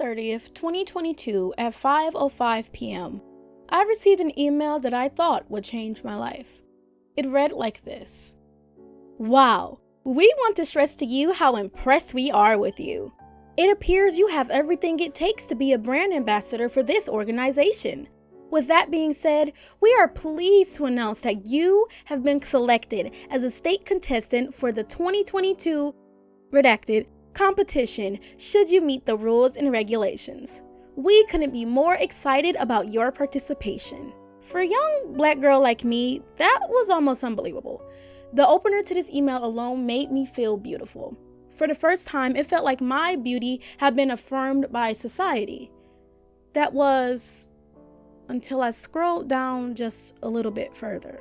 30th, 2022 at 5:05 p.m., I received an email that I thought would change my life. It read like this. Wow, we want to stress to you how impressed we are with you. It appears you have everything it takes to be a brand ambassador for this organization. With that being said, we are pleased to announce that you have been selected as a state contestant for the 2022 redacted competition should you meet the rules and regulations. We couldn't be more excited about your participation. For a young black girl like me, that was almost unbelievable. The opener to this email alone made me feel beautiful. For the first time, it felt like my beauty had been affirmed by society. That was until I scrolled down just a little bit further.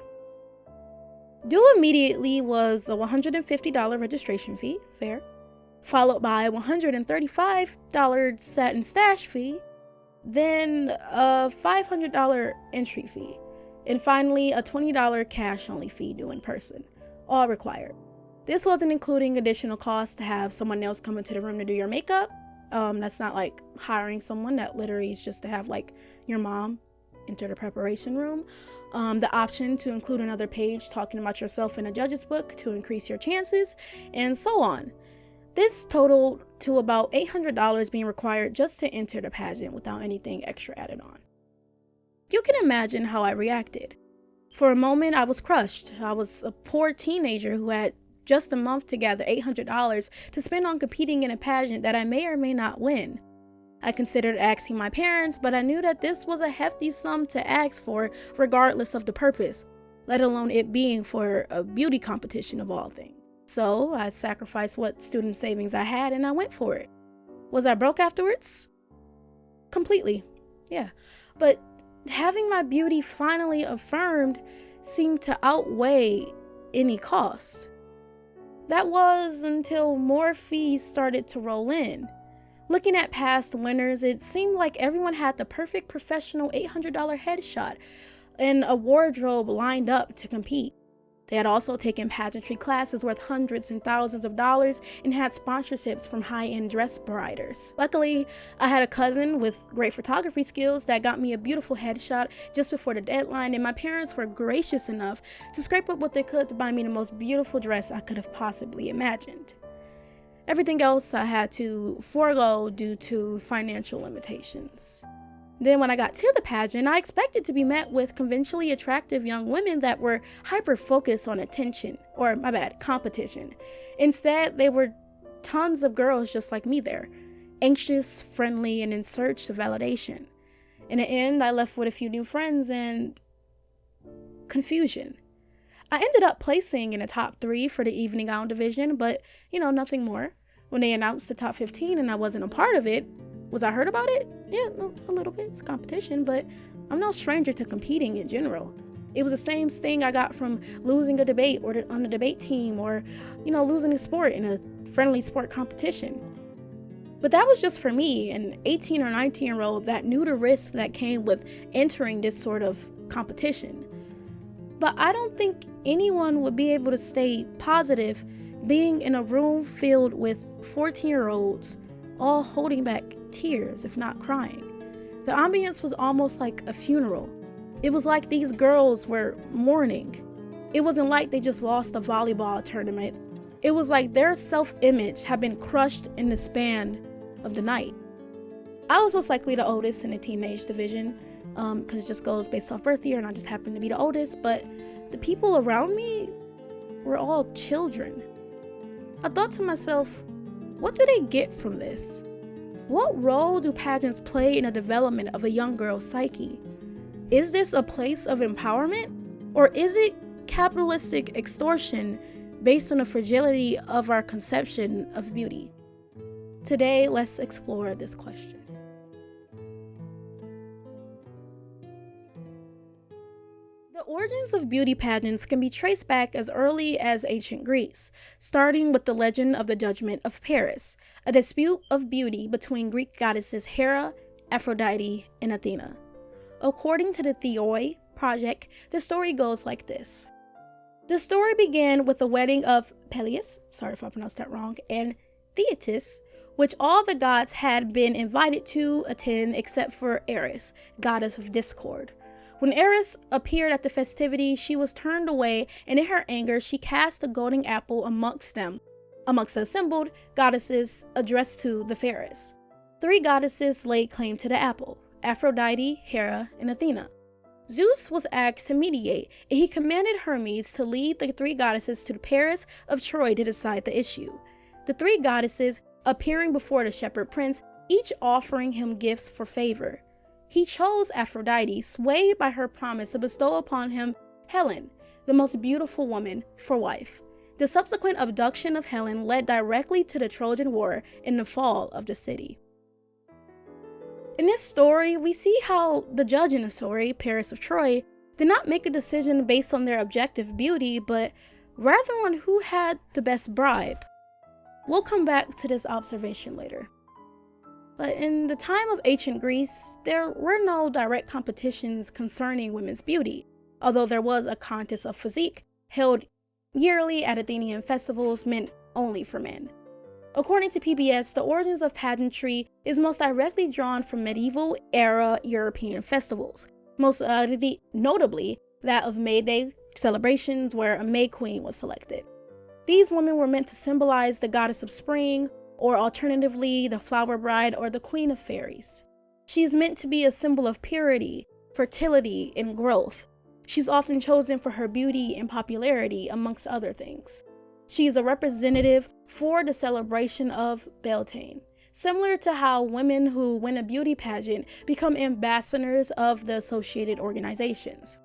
Due immediately was a $150 registration fee, fair, followed by a $135 satin stash fee, then a $500 entry fee, and finally a $20 cash-only fee due in person, all required. This wasn't including additional costs to have someone else come into the room to do your makeup. That's not like hiring someone. That literally is just to have like your mom enter the preparation room. The option to include another page talking about yourself in a judge's book to increase your chances, and so on. This totaled to about $800 being required just to enter the pageant without anything extra added on. You can imagine how I reacted. For a moment, I was crushed. I was a poor teenager who had just a month to gather $800 to spend on competing in a pageant that I may or may not win. I considered asking my parents, but I knew that this was a hefty sum to ask for regardless of the purpose, let alone it being for a beauty competition of all things. So I sacrificed what student savings I had and I went for it. Was I broke afterwards? Completely, yeah. But having my beauty finally affirmed seemed to outweigh any cost. That was until more fees started to roll in. Looking at past winners, it seemed like everyone had the perfect professional $800 headshot and a wardrobe lined up to compete. They had also taken pageantry classes worth hundreds and thousands of dollars and had sponsorships from high-end dress providers. Luckily, I had a cousin with great photography skills that got me a beautiful headshot just before the deadline, and my parents were gracious enough to scrape up what they could to buy me the most beautiful dress I could have possibly imagined. Everything else I had to forego due to financial limitations. Then when I got to the pageant, I expected to be met with conventionally attractive young women that were hyper-focused on competition. Instead, they were tons of girls just like me there, anxious, friendly, and in search of validation. In the end, I left with a few new friends and confusion. I ended up placing in the top 3 for the evening gown division, but, nothing more. When they announced the top 15 and I wasn't a part of it, was I heard about it? Yeah, a little bit. It's competition, but I'm no stranger to competing in general. It was the same thing I got from losing a debate or on the debate team or, losing a sport in a friendly sport competition. But that was just for me, an 18 or 19-year-old that knew the risk that came with entering this sort of competition. But I don't think anyone would be able to stay positive being in a room filled with 14-year-olds all holding back tears, if not crying. The ambience was almost like a funeral. It was like these girls were mourning. It wasn't like they just lost a volleyball tournament. It was like their self-image had been crushed in the span of the night. I was most likely the oldest in the teenage division, because it just goes based off birth year and I just happened to be the oldest, but the people around me were all children. I thought to myself, what do they get from this? What role do pageants play in the development of a young girl's psyche? Is this a place of empowerment? Or is it capitalistic extortion based on the fragility of our conception of beauty? Today, let's explore this question. The origins of beauty pageants can be traced back as early as ancient Greece, starting with the legend of the Judgment of Paris, a dispute of beauty between Greek goddesses Hera, Aphrodite, and Athena. According to the Theoi project, the story goes like this. The story began with the wedding of Peleus, sorry if I pronounced that wrong, and Thetis, which all the gods had been invited to attend except for Eris, goddess of discord. When Eris appeared at the festivity, she was turned away, and in her anger, she cast the golden apple amongst the assembled goddesses addressed to the fairest. 3 goddesses laid claim to the apple: Aphrodite, Hera, and Athena. Zeus was asked to mediate, and he commanded Hermes to lead the 3 goddesses to Paris of Troy to decide the issue. The 3 goddesses appearing before the shepherd prince, each offering him gifts for favor. He chose Aphrodite, swayed by her promise to bestow upon him Helen, the most beautiful woman, for wife. The subsequent abduction of Helen led directly to the Trojan War and the fall of the city. In this story, we see how the judge in the story, Paris of Troy, did not make a decision based on their objective beauty, but rather on who had the best bribe. We'll come back to this observation later. But in the time of ancient Greece, there were no direct competitions concerning women's beauty, although there was a contest of physique held yearly at Athenian festivals meant only for men. According to PBS, the origins of pageantry is most directly drawn from medieval-era European festivals, most notably that of May Day celebrations where a May Queen was selected. These women were meant to symbolize the goddess of spring, or alternatively, the flower bride or the queen of fairies. She is meant to be a symbol of purity, fertility, and growth. She's often chosen for her beauty and popularity, amongst other things. She is a representative for the celebration of Beltane, similar to how women who win a beauty pageant become ambassadors of the associated organizations.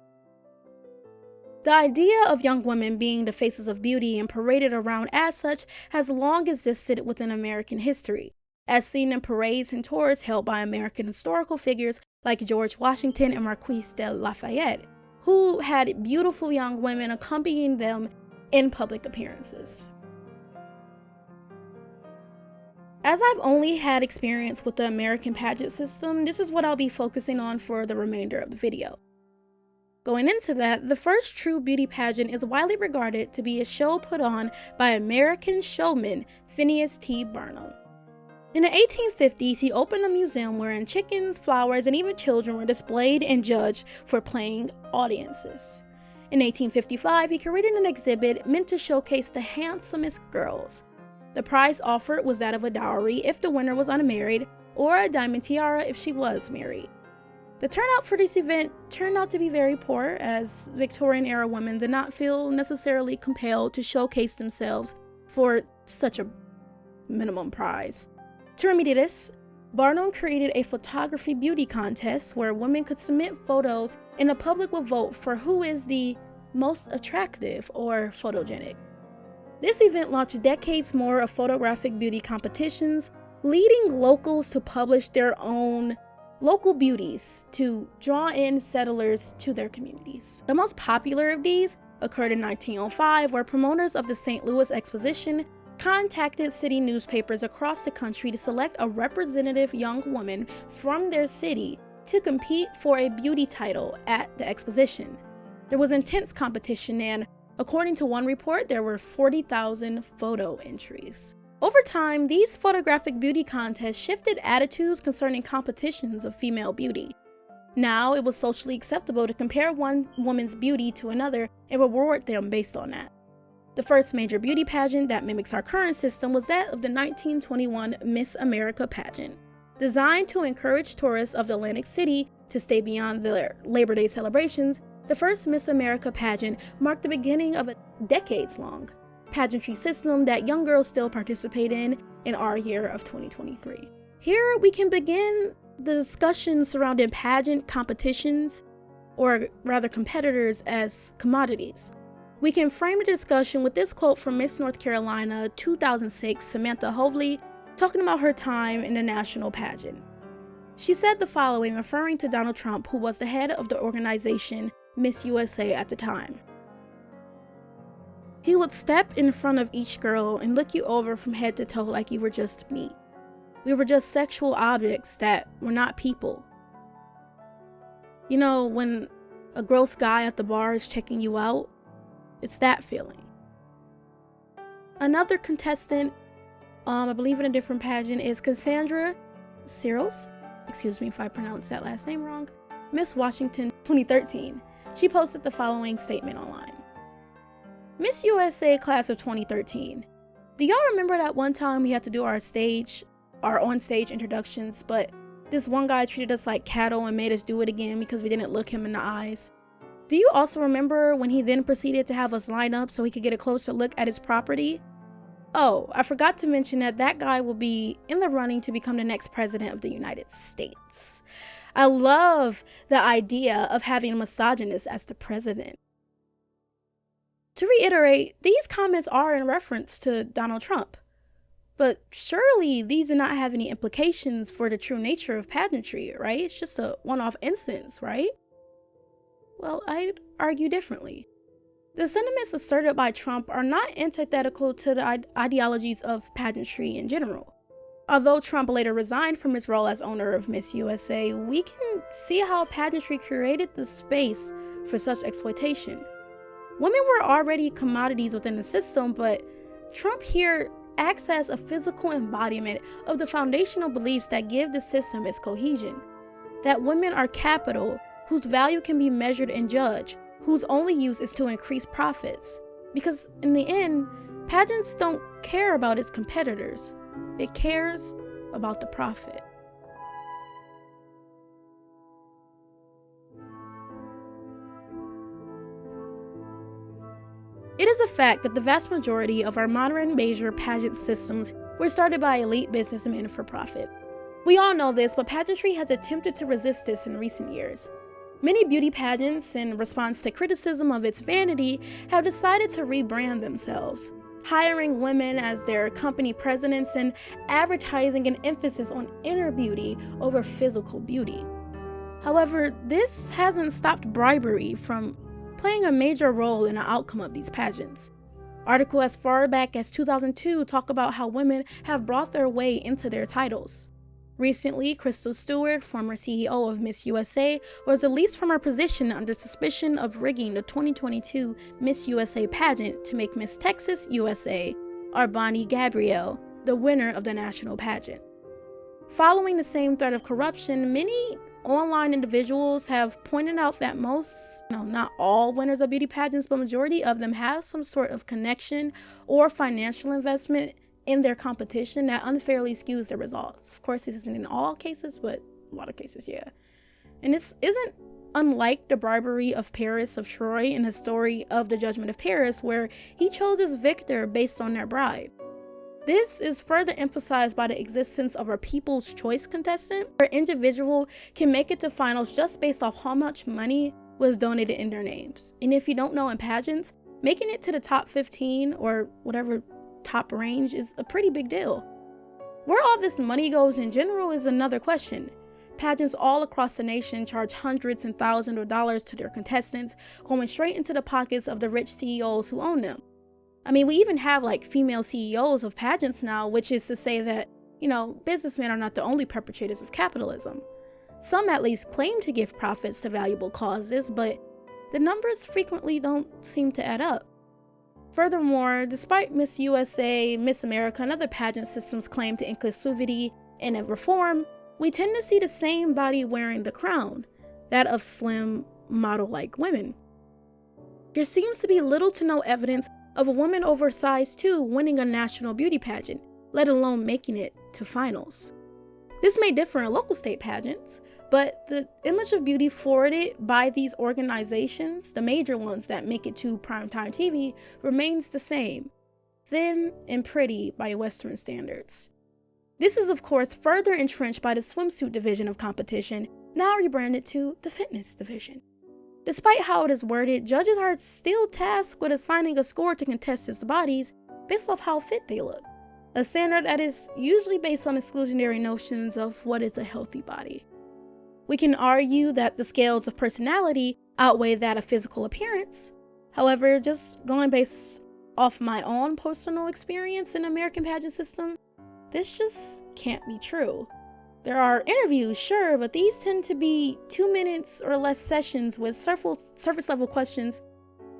The idea of young women being the faces of beauty and paraded around as such has long existed within American history, as seen in parades and tours held by American historical figures like George Washington and Marquise de Lafayette, who had beautiful young women accompanying them in public appearances. As I've only had experience with the American pageant system, this is what I'll be focusing on for the remainder of the video. Going into that, the first true beauty pageant is widely regarded to be a show put on by American showman Phineas T. Barnum. In the 1850s, he opened a museum wherein chickens, flowers, and even children were displayed and judged for paying audiences. In 1855, he created an exhibit meant to showcase the handsomest girls. The prize offered was that of a dowry if the winner was unmarried, or a diamond tiara if she was married. The turnout for this event turned out to be very poor, as Victorian-era women did not feel necessarily compelled to showcase themselves for such a minimum prize. To remedy this, Barnum created a photography beauty contest where women could submit photos and the public would vote for who is the most attractive or photogenic. This event launched decades more of photographic beauty competitions, leading locals to publish their own local beauties to draw in settlers to their communities. The most popular of these occurred in 1905, where promoters of the St. Louis Exposition contacted city newspapers across the country to select a representative young woman from their city to compete for a beauty title at the exposition. There was intense competition, and according to one report, there were 40,000 photo entries. Over time, these photographic beauty contests shifted attitudes concerning competitions of female beauty. Now, it was socially acceptable to compare one woman's beauty to another and reward them based on that. The first major beauty pageant that mimics our current system was that of the 1921 Miss America pageant. Designed to encourage tourists of the Atlantic City to stay beyond their Labor Day celebrations, the first Miss America pageant marked the beginning of a decades-long pageantry system that young girls still participate in our year of 2023. Here we can begin the discussion surrounding pageant competitions, or rather competitors, as commodities. We can frame the discussion with this quote from Miss North Carolina 2006 Samantha Hovley, talking about her time in the national pageant. She said the following, referring to Donald Trump, who was the head of the organization Miss USA at the time. He would step in front of each girl and look you over from head to toe like you were just meat. We were just sexual objects that were not people. You know, when a gross guy at the bar is checking you out, it's that feeling. Another contestant I believe in a different pageant, is Cassandra Searles. Excuse me if I pronounced that last name wrong. Miss Washington 2013. She posted the following statement online. Miss USA class of 2013. Do y'all remember that one time we had to do our on-stage introductions, but this one guy treated us like cattle and made us do it again because we didn't look him in the eyes? Do you also remember when he then proceeded to have us line up so he could get a closer look at his property? Oh, I forgot to mention that guy will be in the running to become the next president of the United States. I love the idea of having a misogynist as the president. To reiterate, these comments are in reference to Donald Trump. But surely these do not have any implications for the true nature of pageantry, right? It's just a one-off instance, right? Well, I'd argue differently. The sentiments asserted by Trump are not antithetical to the ideologies of pageantry in general. Although Trump later resigned from his role as owner of Miss USA, we can see how pageantry created the space for such exploitation. Women were already commodities within the system, but Trump here acts as a physical embodiment of the foundational beliefs that give the system its cohesion. That women are capital, whose value can be measured and judged, whose only use is to increase profits. Because in the end, pageants don't care about its competitors. It cares about the profit. It is a fact that the vast majority of our modern major pageant systems were started by elite businessmen for profit. We all know this, but pageantry has attempted to resist this in recent years. Many beauty pageants, in response to criticism of its vanity, have decided to rebrand themselves, hiring women as their company presidents and advertising an emphasis on inner beauty over physical beauty. However, this hasn't stopped bribery from playing a major role in the outcome of these pageants. Articles as far back as 2002 talk about how women have brought their way into their titles. Recently, Crystal Stewart, former CEO of Miss USA, was released from her position under suspicion of rigging the 2022 Miss USA pageant to make Miss Texas USA, Arbani Gabrielle, the winner of the national pageant. Following the same threat of corruption, many online individuals have pointed out that not all winners of beauty pageants, but majority of them have some sort of connection or financial investment in their competition that unfairly skews the results. Of course, this isn't in all cases, but a lot of cases, yeah. And this isn't unlike the bribery of Paris of Troy in the story of the Judgment of Paris, where he chose his victor based on their bribe. This is further emphasized by the existence of a People's Choice contestant, where an individual can make it to finals just based off how much money was donated in their names. And if you don't know, in pageants, making it to the top 15 or whatever top range is a pretty big deal. Where all this money goes in general is another question. Pageants all across the nation charge hundreds and thousands of dollars to their contestants, going straight into the pockets of the rich CEOs who own them. I mean, we even have female CEOs of pageants now, which is to say that, businessmen are not the only perpetrators of capitalism. Some at least claim to give profits to valuable causes, but the numbers frequently don't seem to add up. Furthermore, despite Miss USA, Miss America, and other pageant systems' claim to inclusivity and reform, we tend to see the same body wearing the crown, that of slim, model-like women. There seems to be little to no evidence of a woman over size 2 winning a national beauty pageant, let alone making it to finals. This may differ in local state pageants, but the image of beauty forwarded by these organizations, the major ones that make it to primetime TV, remains the same, thin and pretty by Western standards. This is of course further entrenched by the swimsuit division of competition, now rebranded to the fitness division. Despite how it is worded, judges are still tasked with assigning a score to contestants' bodies based off how fit they look, a standard that is usually based on exclusionary notions of what is a healthy body. We can argue that the scales of personality outweigh that of physical appearance. However, just going based off my own personal experience in the American pageant system, this just can't be true. There are interviews, sure, but these tend to be 2 minutes or less sessions with surface level questions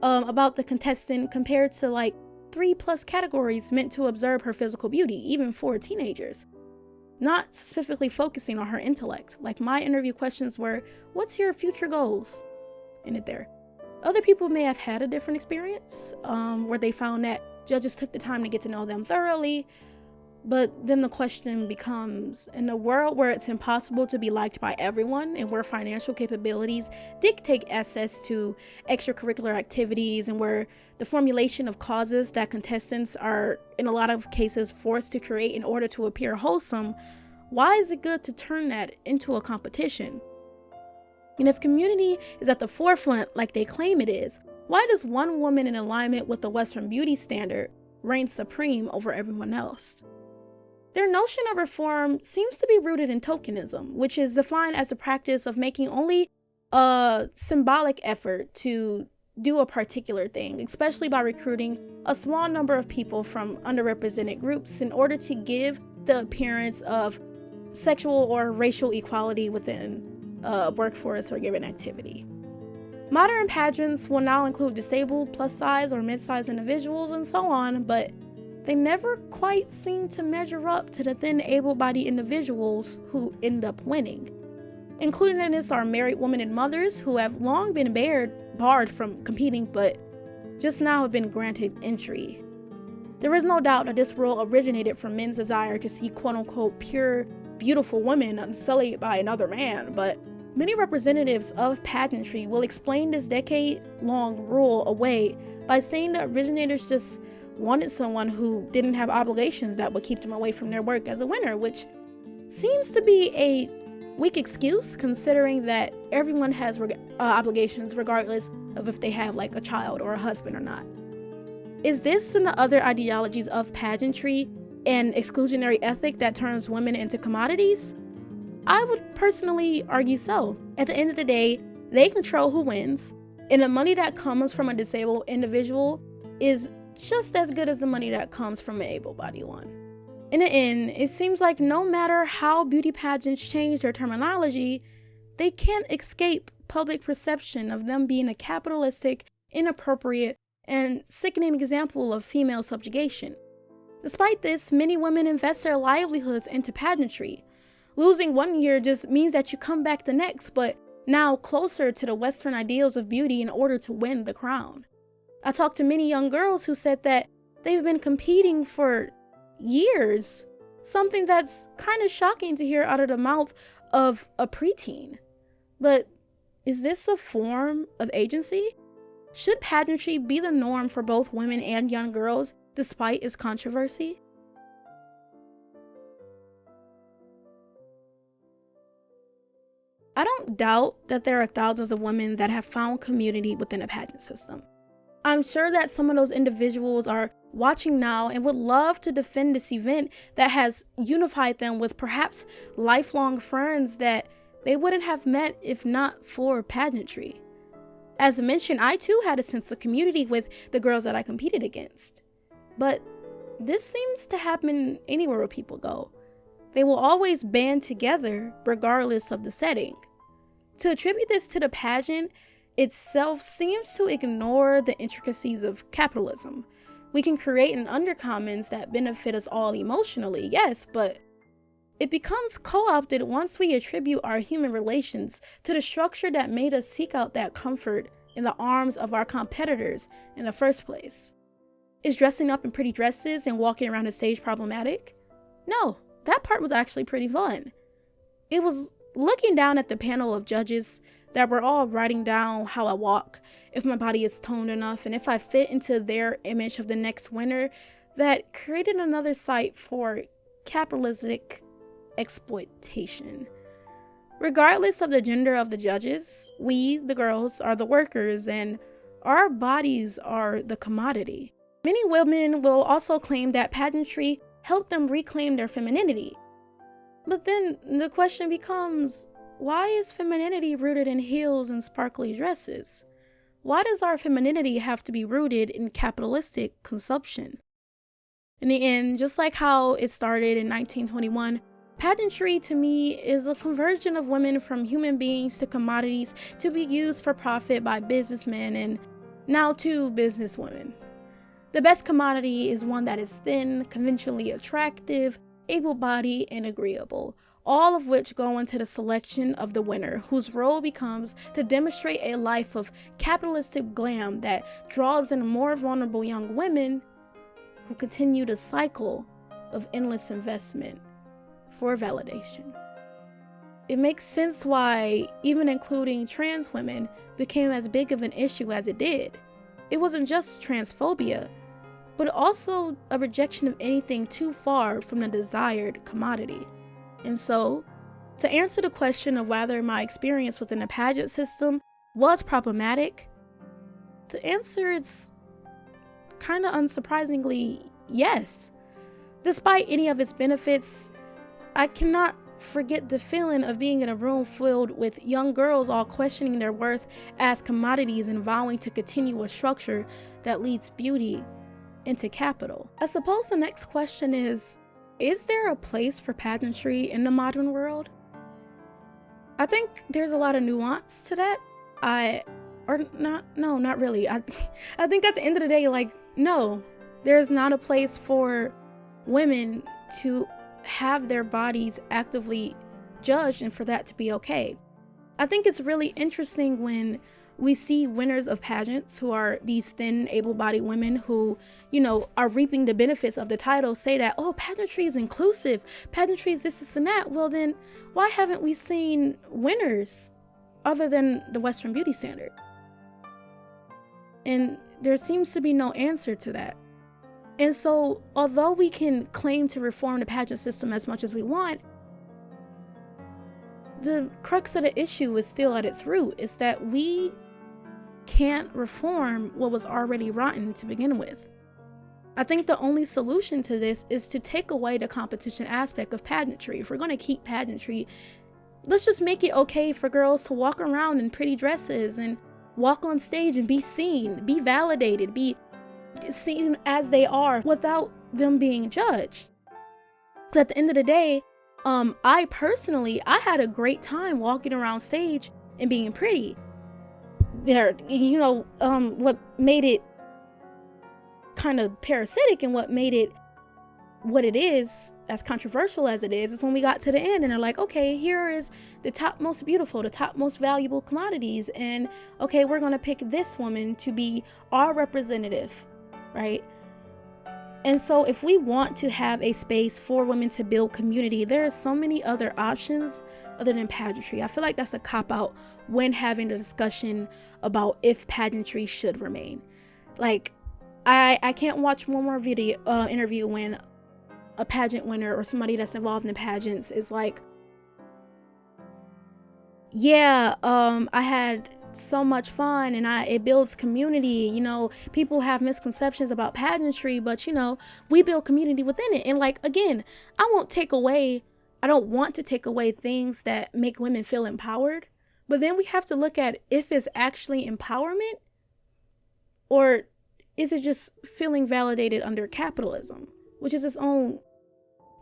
about the contestant compared to 3+ categories meant to observe her physical beauty, even for teenagers, not specifically focusing on her intellect. Like my interview questions were, what's your future goals? Ended there. Other people may have had a different experience, where they found that judges took the time to get to know them thoroughly. But then the question becomes, in a world where it's impossible to be liked by everyone and where financial capabilities dictate access to extracurricular activities and where the formulation of causes that contestants are in a lot of cases forced to create in order to appear wholesome, why is it good to turn that into a competition? And if community is at the forefront like they claim it is, why does one woman in alignment with the Western beauty standard reign supreme over everyone else? Their notion of reform seems to be rooted in tokenism, which is defined as the practice of making only a symbolic effort to do a particular thing, especially by recruiting a small number of people from underrepresented groups in order to give the appearance of sexual or racial equality within a workforce or given activity. Modern pageants will now include disabled, plus-size, or mid-size individuals and so on, but they never quite seem to measure up to the thin, able-bodied individuals who end up winning. Included in this are married women and mothers who have long been barred from competing, but just now have been granted entry. There is no doubt that this rule originated from men's desire to see quote-unquote pure, beautiful women unsullied by another man, but many representatives of pageantry will explain this decade-long rule away by saying the originators just wanted someone who didn't have obligations that would keep them away from their work as a winner, which seems to be a weak excuse considering that everyone has obligations regardless of if they have like a child or a husband or not. Is this and the other ideologies of pageantry an exclusionary ethic that turns women into commodities? I would personally argue so. At the end of the day, they control who wins, and the money that comes from a disabled individual is just as good as the money that comes from an able-bodied one. In the end, it seems like no matter how beauty pageants change their terminology, they can't escape public perception of them being a capitalistic, inappropriate, and sickening example of female subjugation. Despite this, many women invest their livelihoods into pageantry. Losing one year just means that you come back the next, but now closer to the Western ideals of beauty in order to win the crown. I talked to many young girls who said that they've been competing for years, something that's kind of shocking to hear out of the mouth of a preteen. But is this a form of agency? Should pageantry be the norm for both women and young girls, despite its controversy? I don't doubt that there are thousands of women that have found community within a pageant system. I'm sure that some of those individuals are watching now and would love to defend this event that has unified them with perhaps lifelong friends that they wouldn't have met if not for pageantry. As mentioned, I too had a sense of community with the girls that I competed against. But this seems to happen anywhere where people go. They will always band together regardless of the setting. To attribute this to the pageant itself seems to ignore the intricacies of capitalism. We can create an undercommons that benefit us all emotionally, yes, but it becomes co-opted once we attribute our human relations to the structure that made us seek out that comfort in the arms of our competitors in the first place. Is dressing up in pretty dresses and walking around the stage problematic? No, that part was actually pretty fun. It was looking down at the panel of judges that were all writing down how I walk, if my body is toned enough, and if I fit into their image of the next winner, that created another site for capitalistic exploitation. Regardless of the gender of the judges, we, the girls, are the workers, and our bodies are the commodity. Many women will also claim that pageantry helped them reclaim their femininity. But then the question becomes, why is femininity rooted in heels and sparkly dresses? Why does our femininity have to be rooted in capitalistic consumption? In the end, just like how it started in 1921, pageantry to me is a conversion of women from human beings to commodities to be used for profit by businessmen and now too businesswomen. The best commodity is one that is thin, conventionally attractive, able-bodied, and agreeable, all of which go into the selection of the winner, whose role becomes to demonstrate a life of capitalistic glam that draws in more vulnerable young women who continue the cycle of endless investment for validation. It makes sense why even including trans women became as big of an issue as it did. It wasn't just transphobia, but also a rejection of anything too far from the desired commodity. And so, to answer the question of whether my experience within the pageant system was problematic, the answer is kind of unsurprisingly yes. Despite any of its benefits, I cannot forget the feeling of being in a room filled with young girls all questioning their worth as commodities and vowing to continue a structure that leads beauty into capital. I suppose the next question is there a place for pageantry in the modern world? I think there's a lot of nuance to that. Not really. I think at the end of the day, no, there's not a place for women to have their bodies actively judged and for that to be okay. I think it's really interesting when we see winners of pageants who are these thin, able-bodied women who, are reaping the benefits of the title say that, oh, pageantry is inclusive, pageantry is this and that. Well, then why haven't we seen winners other than the Western beauty standard? And there seems to be no answer to that. And so, although we can claim to reform the pageant system as much as we want, the crux of the issue is still at its root. It's that we can't reform what was already rotten to begin with. I think the only solution to this is to take away the competition aspect of pageantry. If we're going to keep pageantry, let's just make it okay for girls to walk around in pretty dresses and walk on stage and be seen, be validated, be seen as they are without them being judged. So at the end of the day, I had a great time walking around stage and being pretty. What made it kind of parasitic and what made it what it is, as controversial as it is when we got to the end and they're like, okay, here is the top most beautiful, the top most valuable commodities, and okay, we're gonna pick this woman to be our representative, right? And so if we want to have a space for women to build community, there are so many other options other than pageantry. I feel like that's a cop-out when having a discussion about if pageantry should remain. I can't watch one more interview when a pageant winner or somebody that's involved in the pageants is like, yeah, I had so much fun and it builds community. People have misconceptions about pageantry, but we build community within it. And again, I don't want to take away things that make women feel empowered, but then we have to look at if it's actually empowerment or is it just feeling validated under capitalism, which is its own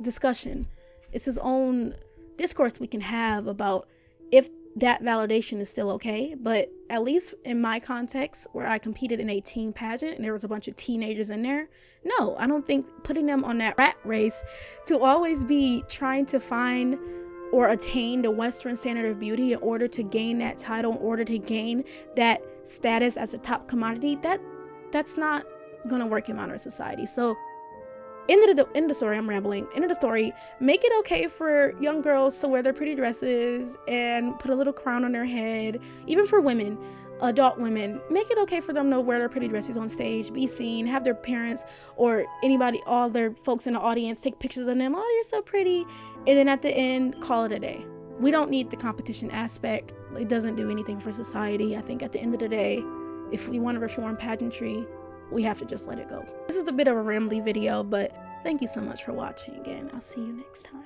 discussion. It's its own discourse we can have about if that validation is still okay. But at least in my context, where I competed in a teen pageant and there was a bunch of teenagers in there, no, I don't think putting them on that rat race to always be trying to find or attain the Western standard of beauty in order to gain that title, in order to gain that status as a top commodity, that's not gonna work in modern society. So end of the story, I'm rambling. End of the story, make it okay for young girls to wear their pretty dresses and put a little crown on their head. Even for women, adult women, make it okay for them to wear their pretty dresses on stage, be seen, have their parents or anybody, all their folks in the audience take pictures of them. Oh, you're so pretty. And then at the end, call it a day. We don't need the competition aspect. It doesn't do anything for society. I think at the end of the day, if we want to reform pageantry, we have to just let it go. This is a bit of a rambly video, but thank you so much for watching again. I'll see you next time.